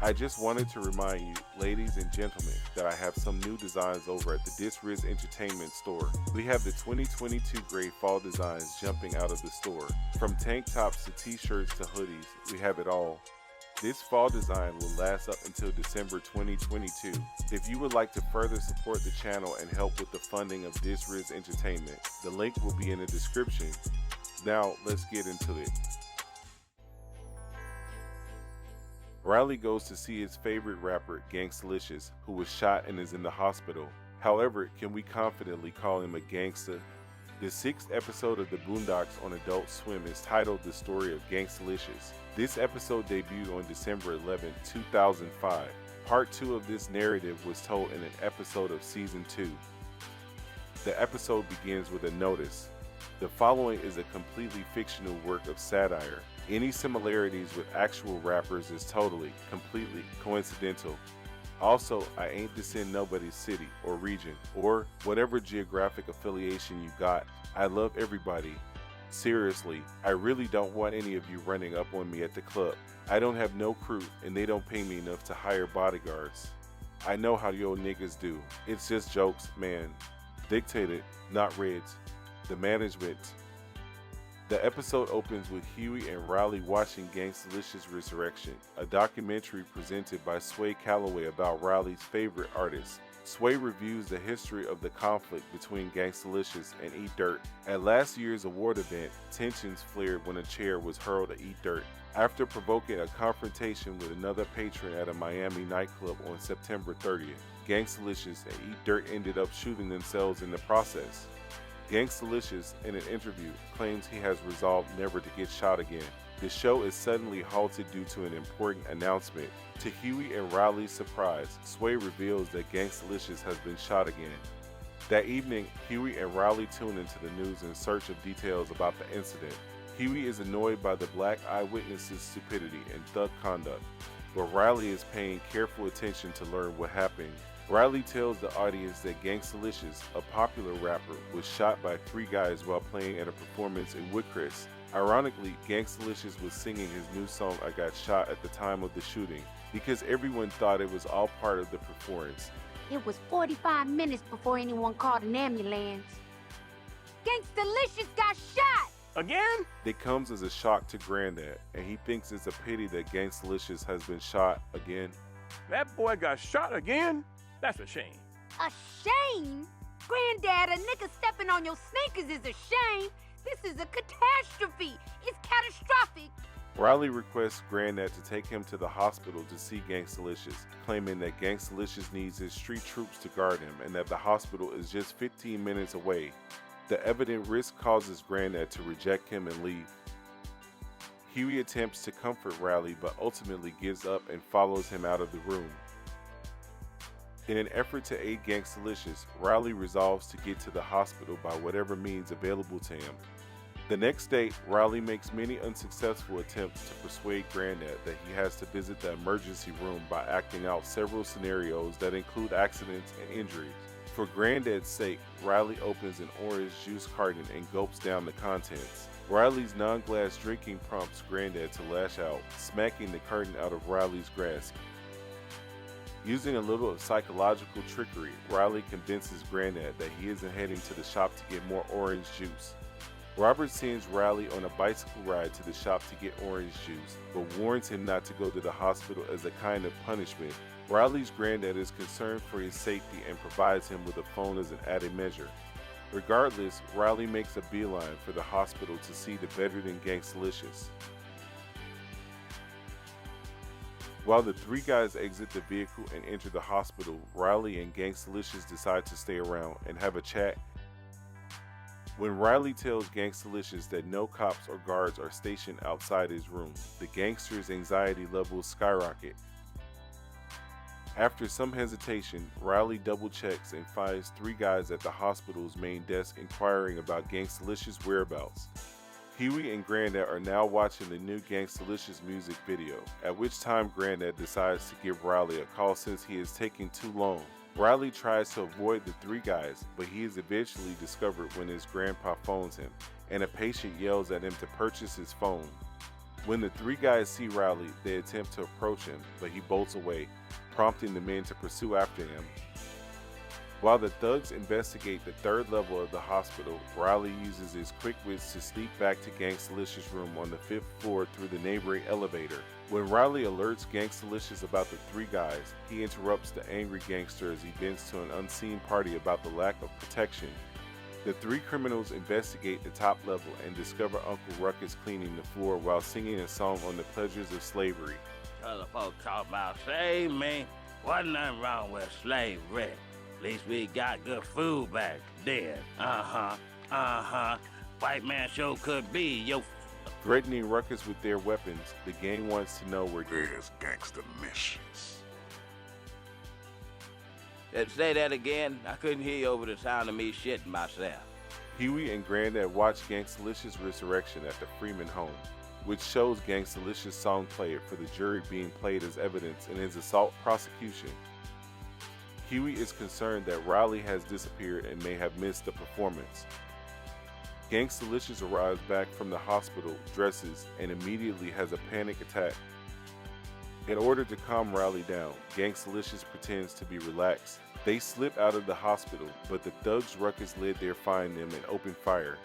I just wanted to remind you, ladies and gentlemen, that I have some new designs over at the Disriz Entertainment store. We have the 2022 grade fall designs jumping out of the store. From tank tops to t-shirts to hoodies, we have it all. This fall design will last up until December 2022. If you would like to further support the channel and help with the funding of Disriz Entertainment, the link will be in the description. Now, let's get into it. Riley goes to see his favorite rapper, Gangstalicious, who was shot and is in the hospital. However, can we confidently call him a gangsta? The 6th episode of the BoonDocks on Adult Swim is titled The Story of Gangstalicious. This episode debuted on December 11, 2005. Part 2 of this narrative was told in an episode of Season 2. The episode begins with a notice. The following is a completely fictional work of satire. Any similarities with actual rappers is totally, completely coincidental. Also, I ain't to send nobody's city or region or whatever geographic affiliation you got. I love everybody. Seriously, I really don't want any of you running up on me at the club. I don't have no crew and they don't pay me enough to hire bodyguards. I know how you old niggas do. It's just jokes, man. Dictated, not Reds. The management. The episode opens with Huey and Riley watching Gangstalicious Resurrection, a documentary presented by Sway Calloway about Riley's favorite artist. Sway reviews the history of the conflict between Gangstalicious and Eat Dirt. At last year's award event, tensions flared when a chair was hurled at Eat Dirt. After provoking a confrontation with another patron at a Miami nightclub on September 30th, Gangstalicious and Eat Dirt ended up shooting themselves in the process. Gangstalicious, in an interview, claims he has resolved never to get shot again. The show is suddenly halted due to an important announcement. To Huey and Riley's surprise, Sway reveals that Gangstalicious has been shot again. That evening, Huey and Riley tune into the news in search of details about the incident. Huey is annoyed by the black eyewitnesses' stupidity and thug conduct, but Riley is paying careful attention to learn what happened. Riley tells the audience that Gangstalicious, a popular rapper, was shot by 3 guys while playing at a performance in Woodcrest. Ironically, Gangstalicious was singing his new song I Got Shot at the time of the shooting, because everyone thought it was all part of the performance. It was 45 minutes before anyone called an ambulance. Gangstalicious got shot! Again? It comes as a shock to Granddad, and he thinks it's a pity that Gangstalicious has been shot again. That boy got shot again? That's a shame. A shame? Granddad, a nigga stepping on your sneakers is a shame. This is a catastrophe. It's catastrophic. Riley requests Granddad to take him to the hospital to see Gangstalicious, claiming that Gangstalicious needs his street troops to guard him and that the hospital is just 15 minutes away. The evident risk causes Granddad to reject him and leave. Huey attempts to comfort Riley but ultimately gives up and follows him out of the room. In an effort to aid Gangstalicious, Riley resolves to get to the hospital by whatever means available to him. The next day, Riley makes many unsuccessful attempts to persuade Granddad that he has to visit the emergency room by acting out several scenarios that include accidents and injuries. For Granddad's sake, Riley opens an orange juice carton and gulps down the contents. Riley's non-glass drinking prompts Granddad to lash out, smacking the carton out of Riley's grasp. Using a little of psychological trickery, Riley convinces Granddad that he isn't heading to the shop to get more orange juice. Robert sends Riley on a bicycle ride to the shop to get orange juice, but warns him not to go to the hospital as a kind of punishment. Riley's granddad is concerned for his safety and provides him with a phone as an added measure. Regardless, Riley makes a beeline for the hospital to see the veteran Gangstalicious. While the 3 guys exit the vehicle and enter the hospital, Riley and Gangstalicious decide to stay around and have a chat. When Riley tells Gangstalicious that no cops or guards are stationed outside his room, the gangster's anxiety levels skyrocket. After some hesitation, Riley double-checks and finds 3 guys at the hospital's main desk inquiring about Gangstalicious' whereabouts. Huey and Granddad are now watching the new Gangstalicious music video, at which time Granddad decides to give Riley a call since he is taking too long. Riley tries to avoid the 3 guys, but he is eventually discovered when his grandpa phones him, and a patient yells at him to purchase his phone. When the three guys see Riley, they attempt to approach him, but he bolts away, prompting the men to pursue after him. While the thugs investigate the third level of the hospital, Riley uses his quick wits to sneak back to Gangstalicious' room on the 5th floor through the neighboring elevator. When Riley alerts Gangstalicious about the three guys, he interrupts the angry gangster as he vents to an unseen party about the lack of protection. The three criminals investigate the top level and discover Uncle Ruckus cleaning the floor while singing a song on the pleasures of slavery. Other folks talk about slave, man. Wasn't nothing wrong with slavery. At least we got good food back then. White man sure could be, yo. Threatening Ruckus with their weapons, the gang wants to know where There's Gangstalicious. Say that again. I couldn't hear you over the sound of me shitting myself. Huey and Granddad watch Gangstalicious' resurrection at the Freeman home, which shows Gangstalicious' song player for the jury being played as evidence in his assault prosecution. Huey is concerned that Riley has disappeared and may have missed the performance. Gangstalicious arrives back from the hospital, dresses, and immediately has a panic attack. In order to calm Riley down, Gangstalicious pretends to be relaxed. They slip out of the hospital, but the thugs Ruckus led there find them and open fire.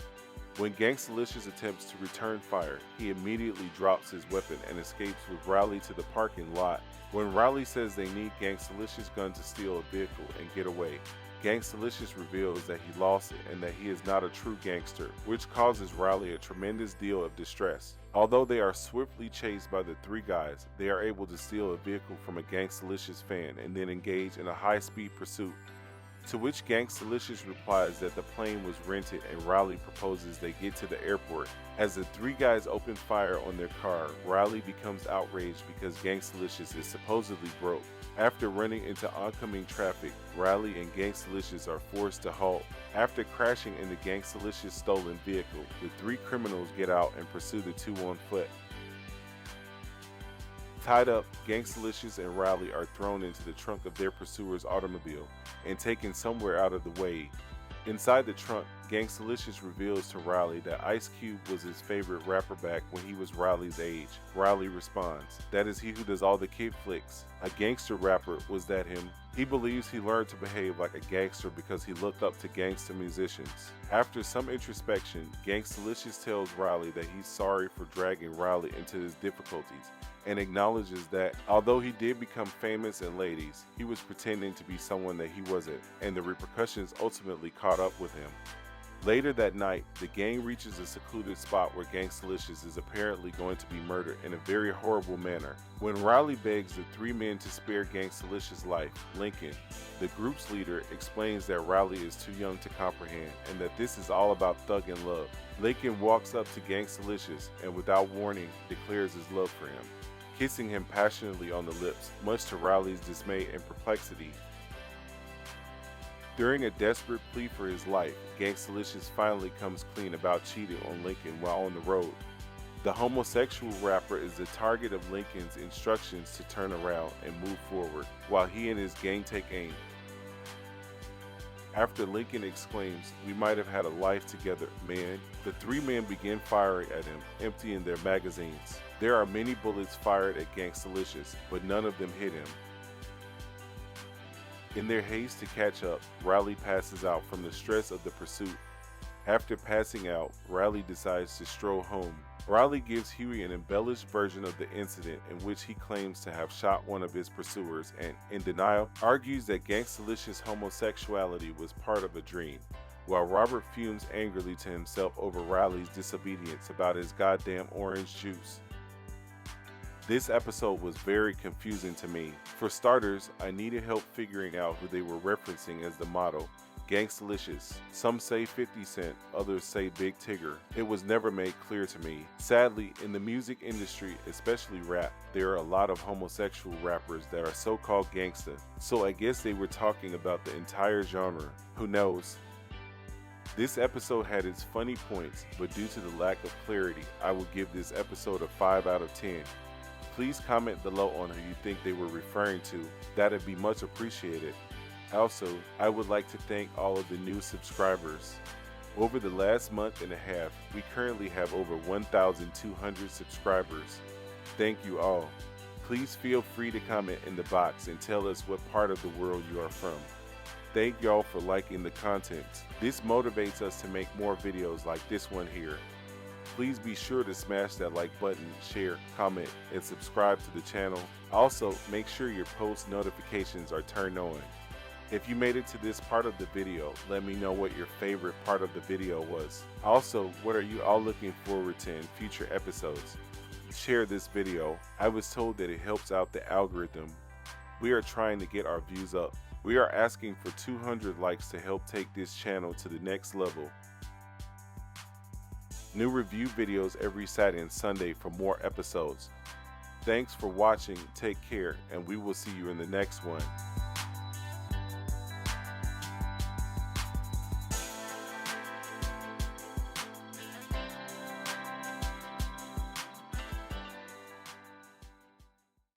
When Gangstalicious attempts to return fire, he immediately drops his weapon and escapes with Riley to the parking lot. When Riley says they need Gangstalicious' gun to steal a vehicle and get away, Gangstalicious reveals that he lost it and that he is not a true gangster, which causes Riley a tremendous deal of distress. Although they are swiftly chased by the three guys, they are able to steal a vehicle from a Gangstalicious fan and then engage in a high-speed pursuit. To which Gangstalicious replies that the plane was rented and Riley proposes they get to the airport. As the three guys open fire on their car, Riley becomes outraged because Gangstalicious is supposedly broke. After running into oncoming traffic, Riley and Gangstalicious are forced to halt. After crashing in the Gangstalicious stolen vehicle, the three criminals get out and pursue the two on foot. Tied up, Gangstalicious and Riley are thrown into the trunk of their pursuer's automobile and taken somewhere out of the way. Inside the trunk, Gangstalicious reveals to Riley that Ice Cube was his favorite rapper back when he was Riley's age. Riley responds, "That is he who does all the kid flicks. A gangster rapper, was that him?" He believes he learned to behave like a gangster because he looked up to gangster musicians. After some introspection, Gangstalicious tells Riley that he's sorry for dragging Riley into his difficulties and acknowledges that, although he did become famous in ladies, he was pretending to be someone that he wasn't, and the repercussions ultimately caught up with him. Later that night, the gang reaches a secluded spot where Gangstalicious is apparently going to be murdered in a very horrible manner. When Riley begs the three men to spare Gangstalicious' life, Lincoln, the group's leader, explains that Riley is too young to comprehend and that this is all about thug and love. Lincoln walks up to Gangstalicious and without warning declares his love for him, kissing him passionately on the lips, much to Riley's dismay and perplexity. During a desperate plea for his life, Gangstalicious finally comes clean about cheating on Lincoln while on the road. The homosexual rapper is the target of Lincoln's instructions to turn around and move forward, while he and his gang take aim. After Lincoln exclaims, "We might have had a life together, man," the three men begin firing at him, emptying their magazines. There are many bullets fired at Gangstalicious, but none of them hit him. In their haste to catch up, Riley passes out from the stress of the pursuit. After passing out, Riley decides to stroll home. Riley gives Huey an embellished version of the incident in which he claims to have shot one of his pursuers and, in denial, argues that Gangstalicious' homosexuality was part of a dream, while Robert fumes angrily to himself over Riley's disobedience about his goddamn orange juice. This episode was very confusing to me. For starters, I needed help figuring out who they were referencing as the motto, Gangstalicious. Some say 50 Cent, others say Big Tigger. It was never made clear to me. Sadly, in the music industry, especially rap, there are a lot of homosexual rappers that are so-called gangsta, so I guess they were talking about the entire genre. Who knows? This episode had its funny points, but due to the lack of clarity, I will give this episode a 5 out of 10. Please comment below on who you think they were referring to. That'd be much appreciated. Also, I would like to thank all of the new subscribers. Over the last month and a half, we currently have over 1,200 subscribers. Thank you all. Please feel free to comment in the box and tell us what part of the world you are from. Thank y'all for liking the content. This motivates us to make more videos like this one here. Please be sure to smash that like button, share, comment, and subscribe to the channel. Also, make sure your post notifications are turned on. If you made it to this part of the video, let me know what your favorite part of the video was. Also, what are you all looking forward to in future episodes? Share this video. I was told that it helps out the algorithm. We are trying to get our views up. We are asking for 200 likes to help take this channel to the next level. New review videos every Saturday and Sunday for more episodes. Thanks for watching, take care, and we will see you in the next one.